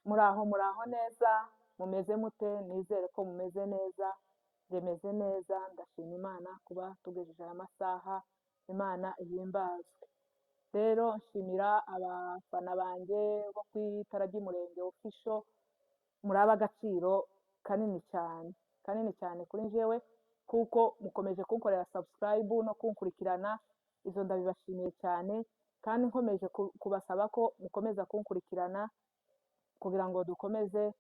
muraho neza, mumeze mute? Nizere ko mumeze neza, meze neza, ndashima Imana kuba tugejeje aya masaha, Imana ihimbazwe. Rero nshimira abafana banjye bo ku itara ry'umurenge official, muri ab'agaciro kanini cyane kuri njyewe, kuko mukomeje kunkorera subscribe no kunkurikirana, izo ndabibashimiye cyane, kandi nkomeje kubasaba ko mukomeza kunkurikirana kugira ngo dukomeze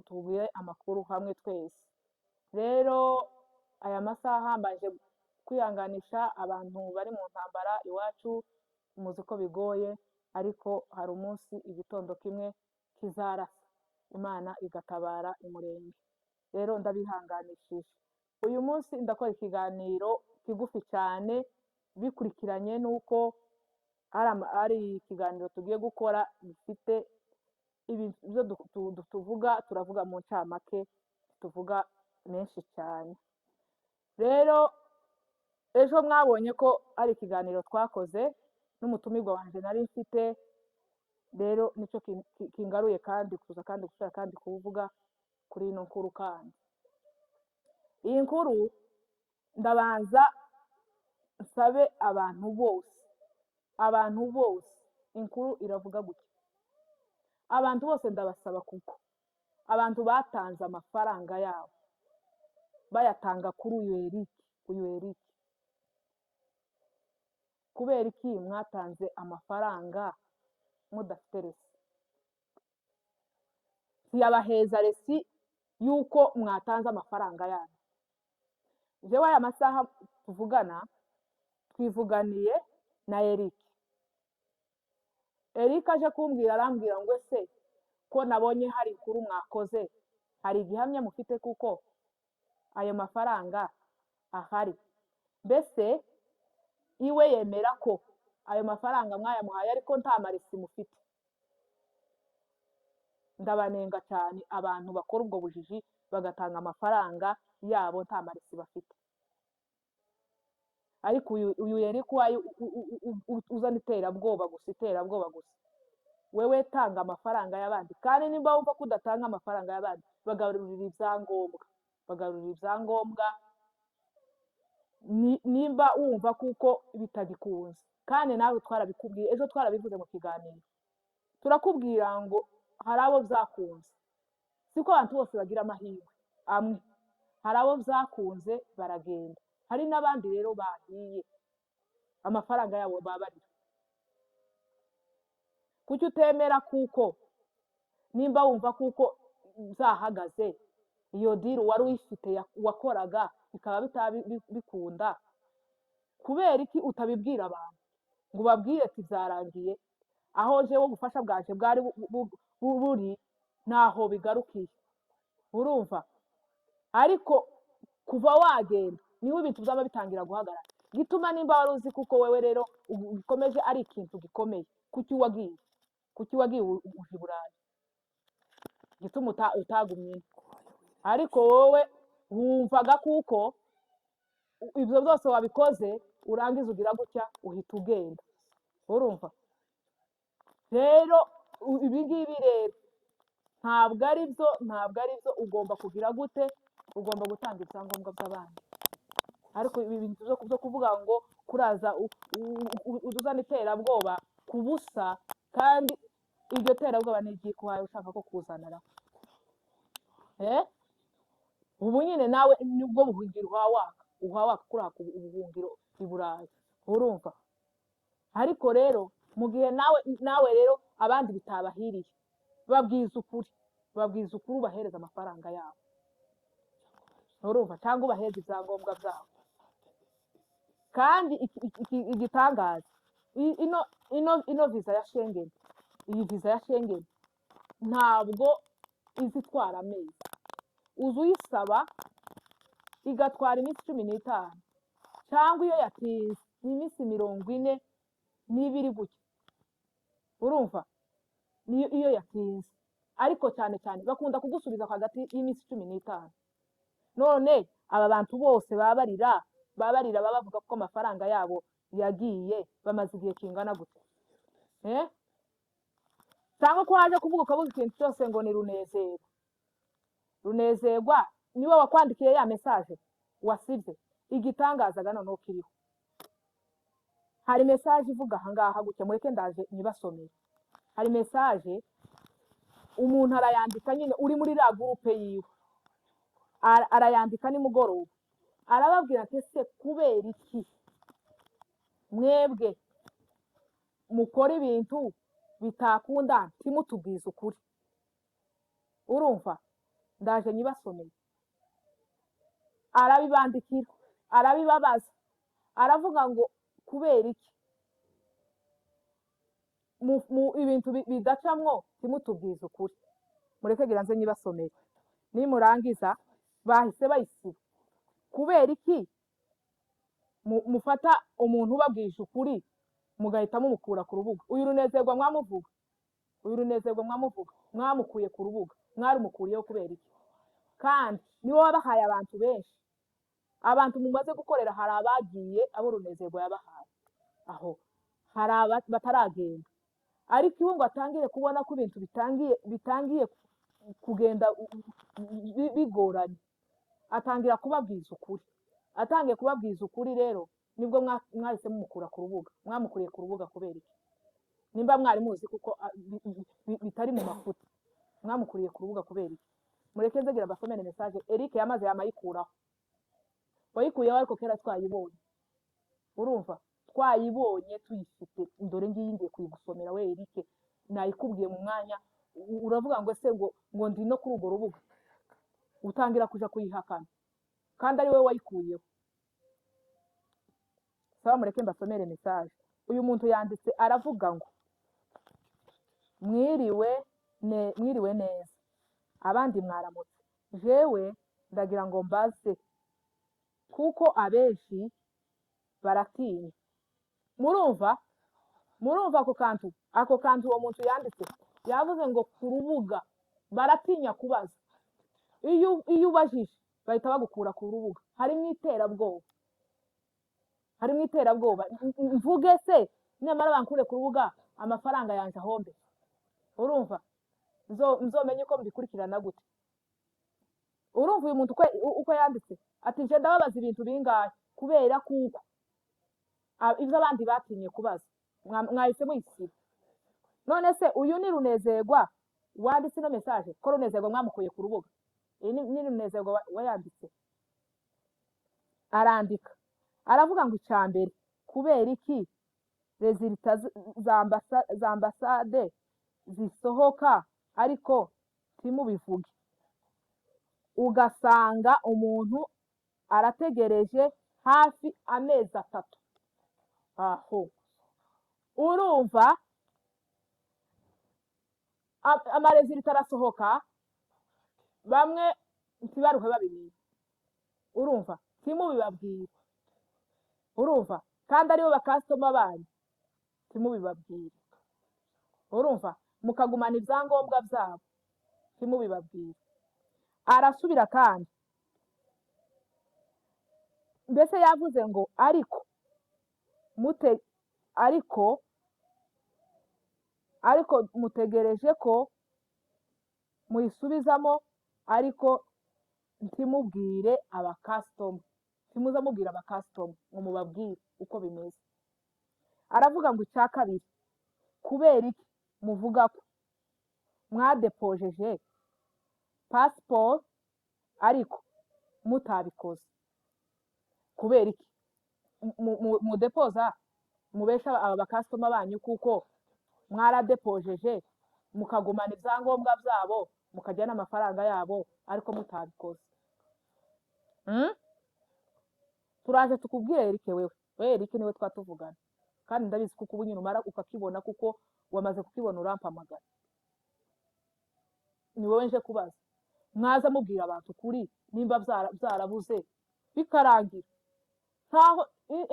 tubwire amakuru hamwe twese. Rero aya masaha mbaje kwihanganisha abantu bari mu ntambara iwacu, muzi ko bigoye, ariko hari umunsi igitondo kimwe kizarasa, Imana igatabara umurenge. Rero ndabihanganishije. Uyu munsi ndakora ikiganiro kigufi cyane, bikurikiranye n'uko ari ikiganiro tugiye gukora gifite ibyo turavuga mu ncamake, tuvuga menshi cyane. Rero ejo mwabonye ko ari ikiganiro twakoze n'umutumirwa wanjye nari mfite, rero nicyo kingaruye kandi gushaka kandi kuvuga kuri ino nkuru. Kandi iyi nkuru ndabanza nsabe abantu bose, inkuru iravuga gutya, abantu bose ndabasaba, kuko abantu batanze amafaranga yabo bayatanga kuri uyu Eric. Kubera iki mwatanze amafaranga mudafite resi? Ntiyabaheza resi yuko mwatanze amafaranga yanyu. Jewe aya masaha tuvugana, twivuganiye na Eric aje kumbwira, arambwira ngo ese ko nabonye hari inkuru mwakoze, hari igihamya mufite kuko ayo mafaranga ahari? Mbese iwe yemera ko ayo mafaranga mwayamuhaye ariko nta maresi mufite. Ndabanenga cyane abantu bakora ubwo bujiji bagatanga amafaranga yabo nta maresi bafite. Ariko uyu Eric uzana iterabwoba gusa, wewe tanga amafaranga y'abandi, kandi nimba wumva ko udatanga amafaranga y'abandi, bagarurira ibyangombwa, nimba wumva kuko bitagikunze. Kandi nawe twarabikubwiye, ejo twarabivuze mu kiganiro, turakubwira ngo hari abo byakunze, siko abantu bose bagira amahirwe amwe, hari abo byakunze baragenda, hari n'abandi rero bahiye amafaranga yabo babarira. Kuki utemera kuko nimba wumva kuko zahagaze, iyo diri wari uyifite wakoraga bikaba bikunda, kubera iki utabibwira abantu ngo ubabwire ati byarangiye, aho jewe ubufasha bwaje bwari buri naho bigarukiye? Urumva? Ariko kuva wagenda niho ibintu byaba bitangira guhagarara. Gituma nimba wari uzi kuko wewe rero ukomeje ari ikintu gikomeye, kuki wagiye uje i Burayi? Gituma utagumye? Ariko wowe wumvaga kuko ibyo byose wabikoze, urangiza ugira gutya uhita ugenda. Urumva? Rero ibi ngibi rero ntabwo ari byo. Ugomba kugira gute? Ugomba gutanga ibyangombwa by'abandi. Ariko ibi bintu byo kuvuga ngo kuraza uzana iterabwoba ku busa, kandi iryo terabwoba ni iryikuhaye ushaka ko kuzanira. Ubu nyine nawe nibwo buhungiro uhawaka kuraka ubuhungiro i Burayi. Urumva? Ariko rero mu gihe nawe rero abandi bitabahiriye, babwiza ukuri ubahereza amafaranga yabo. Urumva? Cyangwa ubahereza ibyangombwa byabo. Kandi igitangaza, ino visa ya Schengen, iyi visa ya Schengen ntabwo izitwara amezi. Uza uyisaba igatwara iminsi 15, cyangwa iyo yatinze ni iminsi 40 n'ibiri gutya. Urumva? Niyo iyo yatinze, ariko cyane bakunda kugusubiza hagati y'iminsi 15. None aba bantu bose babarira babavuga ko amafaranga yabo yagiye, bamaze igihe kingana gute? Si cyangwa ko waje kuvuga ukavuga ikintu cyose ngo ni runezerwa. Runezerwa niwe wakwandikiye ya message wasibye, igitangazaga noneho kiriho. Hari message ivuga ahangaha gutya, mureke ndaje nibasomere. Hari message umuntu arayandika nyine uri muri la groupe yiwe, arayandika nimugoroba, arababwira ati se kubera iki mwebwe mukora ibintu bitakunda timutubwiza ukuri. Urumva, ndaje nyibasomeye. Arabibandikira, arabibabaza, aravuga ngo kubera iki ibintu bidacamwo timutubwiza ukuri. Mureke gira nze nyibasomeye. Nimurangiza bahise bayisiba. Kubera iki mufata umuntu ubabwije ukuri mugahita mumukura ku rubuga. Uyu Runezerwa mwamuvuga, uyu Runezerwa mwamuvuga, mwamukuye ku rubuga, mwarumukuriyeho kubera iki? Kandi niwe wabahaye abantu benshi. Abantu mumaze gukorera hari abagiye abo Runezerwa yabahaye, aho hari bataragenda, ariko iwe ngo atangire kubona ko ibintu bitangiye kugenda bigoranye, atangira kubabwiza ukuri. Atangiye kubabwiza ukuri rero nibwo mwahise mumukura ku rubuga. Mwamukuriye ku rubuga kubera iki? Nimba mwari muzi kuko bitari mu mafuta, mwamukuriye ku rubuga kubera iki? Mureke nze gira basomere message. Eric yamaze yamayikuraho, wayikuyeho ariko kera twayibonye. Urumva, twayibonye tuyifite. Ndore ngiye ngiye kuyigusomera we Eric, nayikubwiye mu mwanya. Uravuga ngo ese ngo ndi no kuri urwo rubuga, utangira kuja kuyihakana kandi ari we wayikuyeho. Sawa, mureke mbasomere message. Uyu muntu yanditse aravuga ngo mwiriwe neza, abandi mwaramutse. Jewe ndagira ngo mbaze kuko abenshi baratinya. Murumva ako kantu uwo muntu yanditse yavuze ngo ku rubuga baratinya kubaza. Iyo ubajije bahita bagukura ku rubuga. Harimo iterabwoba. Mvuge se nyamara bankure ku rubuga amafaranga yanje ahombe. Urumva, nzomenye ko mbikurikirana gute? Urumva uyu muntu uko yanditse ati je ndababaza ibintu bingahe kubera kuko ivyo abandi batinye kubaza mwahise muyisiba. None se uyu ni Runezerwa wanditse no message ko Runezerwa mwamukuye ku rubuga? Ni Runezerwa wayanditse. Arandika aravuga ngo icambere kubera iki resulta za ambasade zisohoka ariko timubivuge, ugasanga umuntu arategereje hafi amezi 3. Aho urumva amaresulta arasohoka, bamwe ntibaruhe babimenya. Urumva, timubibabwira. Urumva, kandi aribo bakastoma banyu, timubibabwira. Urumva, mukagumana ibyangombwa byabo, timubibabwira. Arasubira kandi mbese yavuze ngo ariko mutegereje ko muyisubizamo, ariko ntimubwire abakastoma, timuza mubwira abakastoma ngo mubabwire uko bimeze. Aravuga ngo icya kabiri kubera iki muvuga ko mwadepojeje passport ariko mutabikoze. Kubera iki mudepoza mubesha abakastoma banyu kuko mwaradepojeje mukagumana ibyangombwa byabo mukajyana amafaranga yabo ariko mutabikoze? Turaje tukubwire Eric wewe Eric niwe twatuvugana kandi ndabizi kuko ubu nyine umara ukakibona kuko wamaze kukibona urampamagara. Ni wowe nje kubaza. Mwaza mubwira abantu kuri nimba byarabuze bikarangira. Ntaho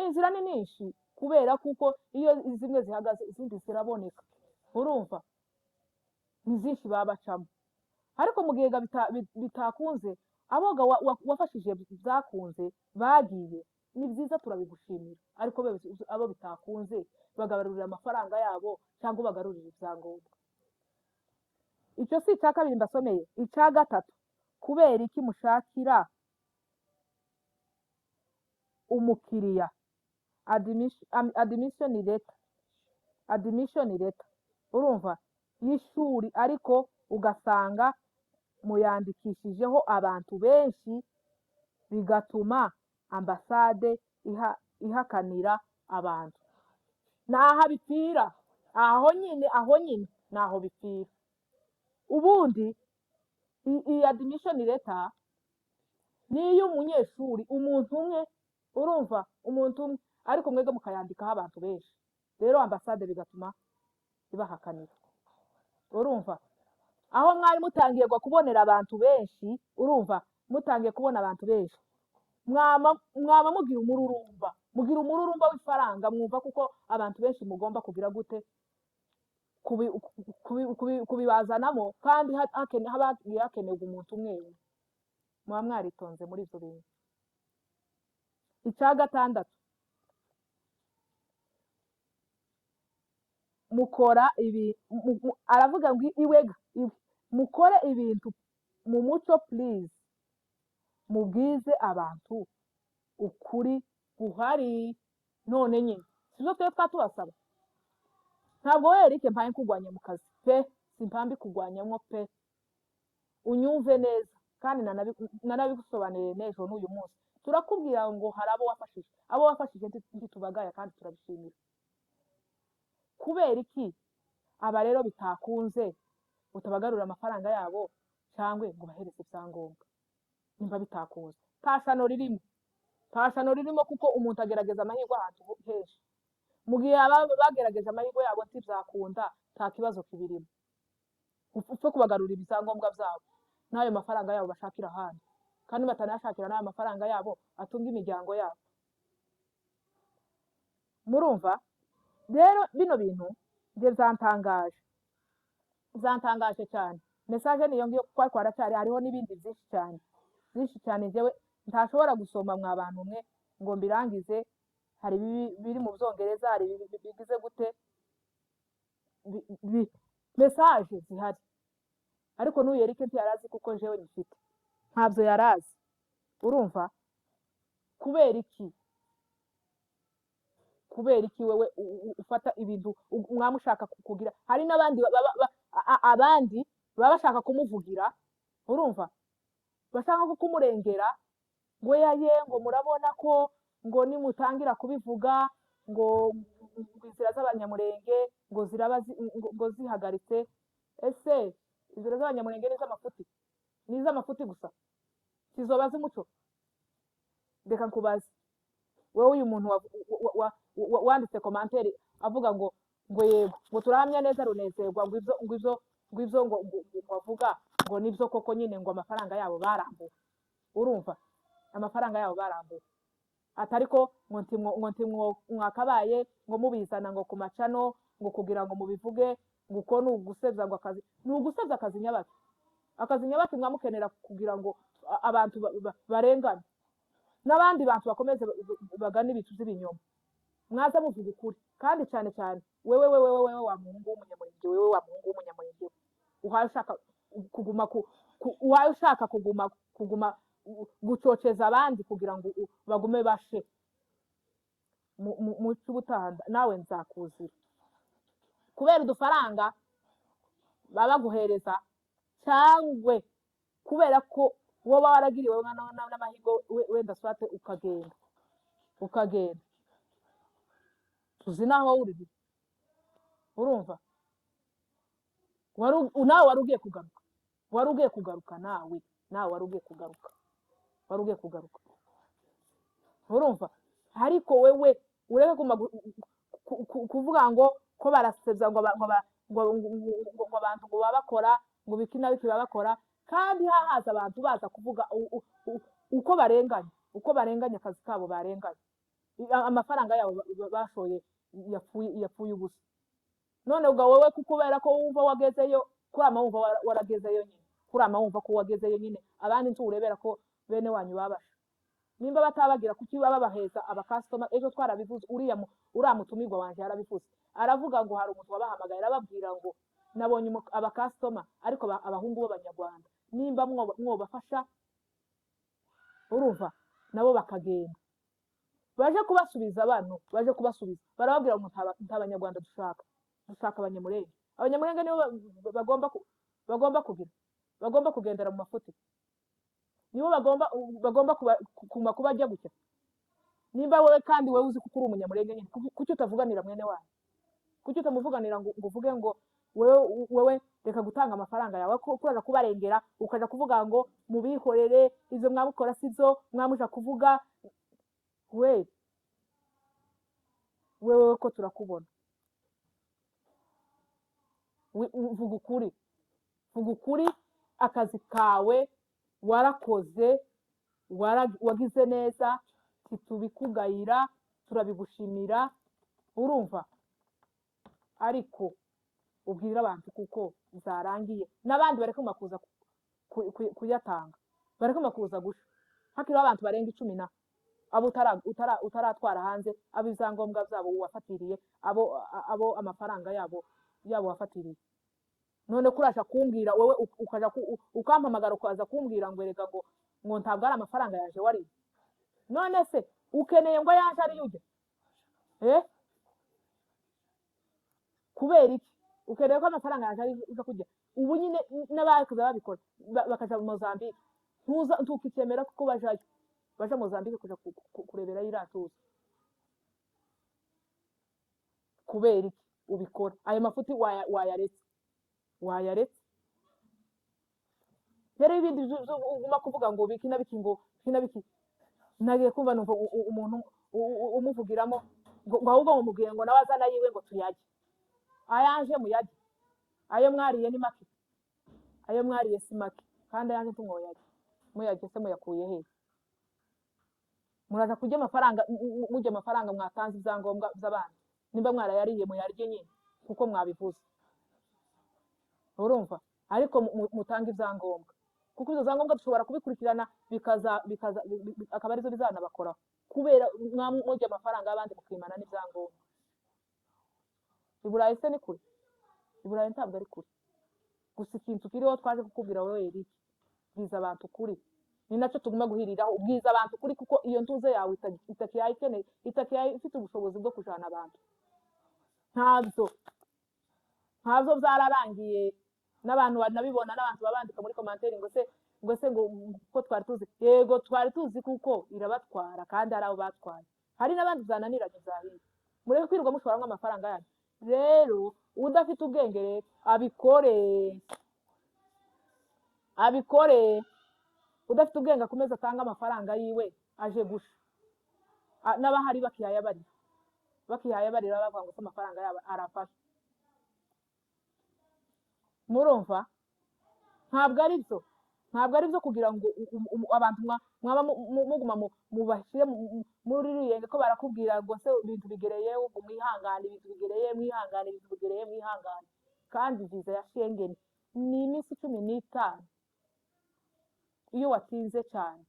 inzira ni nyinshi kubera kuko iyo zimwe zihagaze izindi ziraboneka. Urumva, ni zinshi babacamo. Ariko mu gihe bitakunze aboga wafashije byakunze bagiye, ni byiza turabigushimira. Ariko abo bitakunze bagabarurira amafaranga yabo cyangwa bagarurira ibyangombwa. icyo si icya kabiri mbasomeye. Icya gatatu, kubera iki mushakira umukiriya admission letter urumva y'ishuri, ariko ugasanga muyandikishijeho abantu benshi, bigatuma ambasade ihakanira abantu. Naho bipfira, aho nyine naho bipfira. Ubundi iyi admission letter ni iy'umunyeshuri, umuntu umwe, urumva, umuntu umwe, ariko mwebwe mukayandikaho abantu benshi, rero ambasade bigatuma ibahakanira. Urumva, aho mwari mutangiye kubonera abantu benshi, urumva, mutangiye kubona abantu benshi, mwaba mugira umururumba w'ifaranga, mwumva kuko abantu benshi mugomba kugira gute kubibazanamo, kandi hagiye hakenerwa umuntu umwe umwe. Muba mwaritonze muri ibyo bintu. Icya gatandatu, mukora ibi aravuga ngo iwega mukore ibintu mu muco please, mubwize abantu ukuri guhari. None nyine sibyo twe twatubasaba. Ntabwo we Eric mpaye kugwanya mu kazi pe, simpambi kugwanyamwo pe, unyumve neza, kandi nanabigusobanuriye n'ejo n'uyu munsi. Turakubwira ngo hari abo wafashije ntitubagaya, kandi turabishimira. Kubera iki aba rero bitakunze utabagarura amafaranga yabo cyangwa ngo bahereze ibyangombwa? Nimba bitakunze, ntashano ririmo, kuko umuntu agerageza amahirwe ahantu henshi. Mu gihe bagerageje amahirwe yabo ntibyakunda, nta kibazo kibirimo, upfe kubagarurira ibyangombwa byabo n'ayo mafaranga yabo bashakira ahandi, kandi batanayashakira n'ayo mafaranga yabo atunga imiryango yabo. Murumva rero bino bintu njye zantangaje cyane. Message niyo ngiyo, kuko ariko hariho n'ibindi byinshi cyane njyewe ntashobora gusoma mwa bantu mwe ngo mbirangize. Hari biri mu Byongereza, hari bigize gute, message zihari, ariko n'uyu Eric ntiyarazi kuko jewe nyifite, ntabyo yarazi. Urumva, kubera iki wewe ufata ibintu mwamushaka kugira? Hari n'abandi abandi baba bashaka kumuvugira, urumva, bashaka kumurengera, ngo yaye ngo murabona ko ngo nimutangira kubivuga ngo inzira z'abanyamurenge ngo zihagaritse. Ese inzira z'abanyamurenge ni iz'amafuti gusa, sizoba z'umuco? Reka nkubaze wowe, uyu muntu wanditse commentaire avuga ngo yego ngo turahamya neza runezerwa ngo ibyo ngo bavuga ngo nibyo koko nyine, ngo amafaranga yabo barambuwe. Urumva, amafaranga yabo barambuwe, atariko ngo mwakabaye ngo mubizana ngo ku macano ngo kugira ngo mubivuge ngo uko ni ugusebya ngo akazi, ni ugusebya akazi nyabaki mwamukenera kugira ngo abantu barengane, n'abandi bantu bakomeze bagana ibituzi b'ibinyoma. Mwaza muvuga ukuri, kandi cyane cyane wewe wa muhungu w'umunyamurenge, uhaye ushaka kuguma gucoceza abandi kugira ngo bagume bashe mu cy'ubutanda. Nawe nzakuzira kubera udufaranga baba guhereza, cyangwa kubera ko wowe waragiriwe n'amahirwe wenda swate ukagenda tuzi naho uri. Urumva, nawe wari ugiye kugaruka, nawe wari ugiye kugaruka. Urumva, ariko wewe ureke kuvuga ngo ko barasebya ngo abantu ngo babakora ngo biki na biki babakora, kandi hahaza abantu baza kuvuga uko barenganya akazi kabo, barenganya amafaranga yabo bashoye yapfuye ubusa. None ubwo wowe kubera ko wumva wagezeyo, kurama wumva waragezeyo nyine, kurama wumva ko wagezeyo nyine, abandi nturebera ko bene wanyu babasha. Nimba batabagira kuki baba baheza abakastoma? Ejo twarabivuze, uriya mutumirwa wanje yarabivuze, aravuga ngo hari umuntu wabahamagaye arababwira ngo nabonye abakasitoma ariko abahungu b'abanyarwanda nimba mwobafasha urumva nabo bakagenda baje kubasubiza abantu baje kubasubiza barababwira ngo nta banyarwanda dushaka abanyamurenge nibo bagomba kugendera mu mafuti nibo bagomba kuba ajya gutya nimba wowe kandi wowe uzi kuko uri umunyamurenge nyine kuki utavuganira mwene wanyu kuki utamuvuganira ngo uvuge ngo wewe reka gutanga amafaranga yawe kuraja kubarengera ukaja kuvuga ngo mubihorere izo mwamukora sizo mwamuja kuvuga wewe ko turakubona vuga ukuri akazi kawe warakoze wagize neza titubikugayira turabigushimira urumva ariko ubwira abantu kuko zarangiye n'abandi bareke makuza kuyatanga bareke makuza gusha hakiriho abantu barenga 10 abo utaratwara hanze abo izangombwa byabo wafatiriye abo amafaranga yabo wafatiriye none kurasha kumbwira wowe ukaja ukampamagara ukaza kumbwira ngo erega ngo ntabwo ari amafaranga yaje wari none se ukeneye ngo yaje ari yuje kubera iki ukeneye ko amafaranga yaje ari uza kujya ubu nyine n'abakuza babikora bakaja mu Mozambique ntukikemera kuko baje Mozambique kuja kurebera iratuza kubera iki ubikora ayo mafuti wayaretse rero ibindi uguma kuvuga ngo biki nabiki ngo kinabiki nagiye kumva numva umuntu umuvugiramo ngo ahubwo mumubwiye ngo nawazana yiwe ngo tuyaje ayanje muyaje ayo mwariye ni make ayo mwariye si make kandi ayanje tumwoyaje muyaje se muyakuye he muraza kujya amafaranga mwatanze ibyangombwa by'abandi nimba mwarayariye muyarye nyine kuko mwabivuze urumva ariko mutanga ibyangombwa kuko izo zangombwa dushobora kubikurikirana akaba arizo bizanabakora kubera mwamujya amafaranga y'abandi mukimana n'ibyangombwa iburayi se ni kure iburayi ntabwo ari kure gusa ikintu kiriho twaje kukubwira wowe Eric bwiza abantu kuri ni nacyo tuguma guhiriraho ubwiza abantu kuri kuko iyo ntuze yawe itakiyaye ifite ubushobozi bwo kujana abantu ntabwo byararangiye n'abantu banabibona n'abantu babandika muri commentaire ngo se ko twari tuzi yego twari tuzi kuko irabatwara kandi ari abo batwaye hari n'abandi byananiranye zahiye mureke kwirirwa mushoramo amafaranga yanyu rero udafite ubwenge rero abikore udafite ubwenge akomeza atanga amafaranga yiwe aje gusha n'abahari bakihayabarira bavuga ngo amafaranga yabo arafasha murumva ntabwo ari byo kugira ngo abantu mwaba muguma mubashire muri ruyenge ko barakubwira ngo se ibintu bigereye ubwo mwihangane kandi viza ya Schengen ni iminsi 15 iyo watinze cyane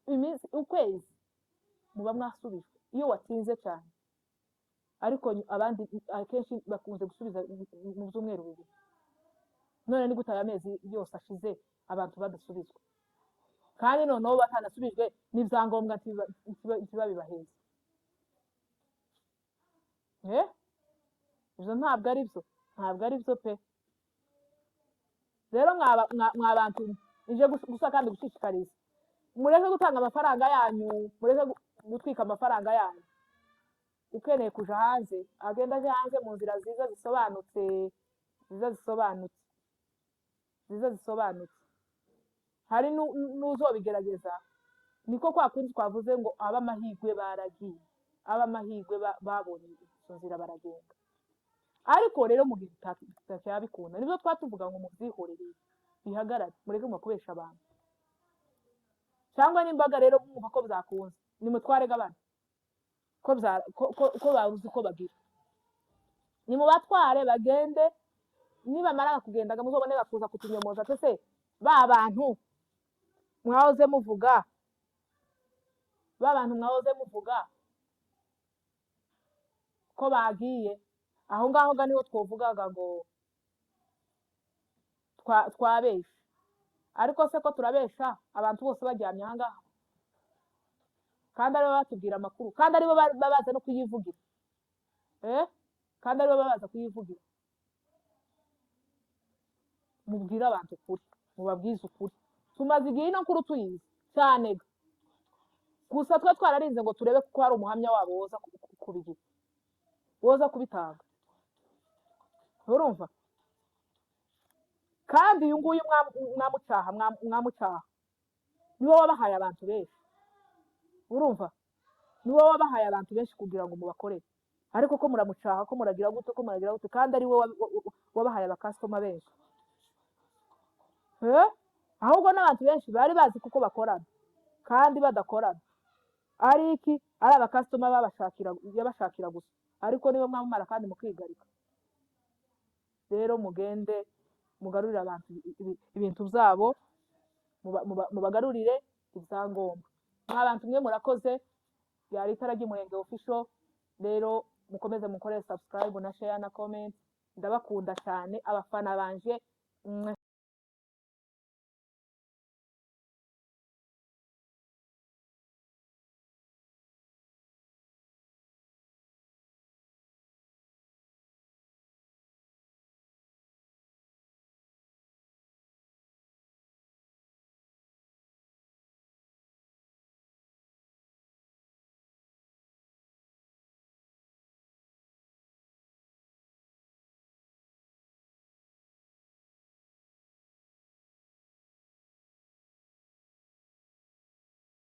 iminsi ukwezi muba mwasubijwe iyo watinze cyane ariko abandi akenshi bakunze gusubiza mu byumweru bibiri none ni gutaya amezi yose ashize abantu badasubizwa kandi noneho batanasubijwe n'ibyangombwa kiba bibaheze ibyo ntabwo ari byo pe rero mwabantu ije gusa kandi gushishikariza mureke gutanga amafaranga yanyu mureke gutwika amafaranga yanyu ukeneye kuja hanze agenda aje hanze mu nzira ziza zisobanutse hari n'uzobigerageza niko kwa kundi twavuze ngo abamahigwe baragiye abamahigwe babonye izo nzira baragenda ariko rero mu gihe utacyabikunda nibyo twatuvuga ngo mubyihorere bihagarare mureke mukubesha abantu cyangwa n'imbaga rero mwumva ko byakunze nimutwarega abana ko babuze uko bagira nimubatware bagende nibamara kugendaga muzobone bakuza kutunyomoza se ba bantu mwahoze muvuga ko bagiye aho ngaho ga niho twovugaga ngo twabesha. Ariko se ko turabesha abantu bose baryamye aha ngaha, kandi aribo batubwira amakuru, kandi aribo babaza no kuyivugira, kandi aribo babaza kuyivugira. Mubwire abantu ukuri, mubabwize ukuri. Tumaze igihe ino nkuru tuyizi cyane, gusa twe twararinze ngo turebe ko hari umuhamya wabo woza kubigira, woza kubitanga. Urumva? Kandi uyu nguyu mwamucaha niwe wabahaye abantu benshi. Urumva? Niwe wabahaye abantu benshi kugira ngo mubakorere. Ariko ko muramucaha, ko muragira gute, ko muragira gute, kandi ari we wabahaye abakasitoma benshi. Ahubwo n'abantu benshi bari bazi kuko bakorana kandi badakorana, ari iki, ari abakasitoma yabashakira gusa, ariko niwe mwamumara kandi mukigarika. Rero mugende mugarurire abantu ibintu byabo, mubagarurire ibyangombwa. Abantu mwe murakoze, yari Itara ry'Umurenge official. Rero mukomeze mukore subscribe na share na comment. Ndabakunda cyane abafana banje.